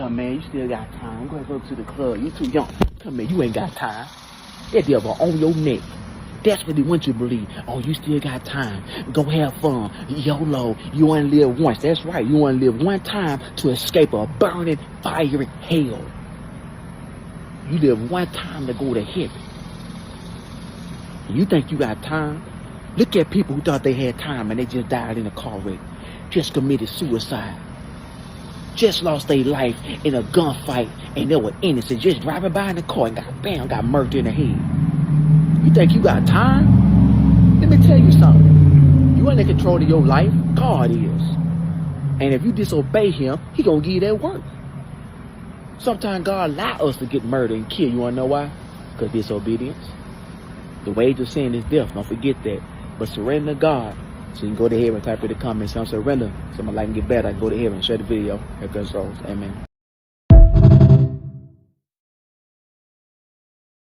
Come man, you still got time. Go ahead, go to the club. You too young. Come here, you ain't got time. That devil on your neck. That's what they want you to believe. Oh, you still got time. Go have fun. YOLO. You only live once. That's right. You only live one time to escape a burning, fiery hell. You live one time to go to heaven. You think you got time? Look at people who thought they had time and they just died in a car wreck. Just committed suicide. Just lost their life in a gunfight and they were innocent. Just driving by in the car and got murdered in the head. You think you got time? Let me tell you something. You ain't in control of your life. God is. And if you disobey him, he gonna give you that work. Sometimes God allow us to get murdered and killed. You wanna know why? Because disobedience. The wage of sin is death. Don't forget that. But surrender to God. So you can go to heaven, type in the comments. I'm surrender. So my life can get better. I can go to heaven, share the video. Here goes Rose. Amen.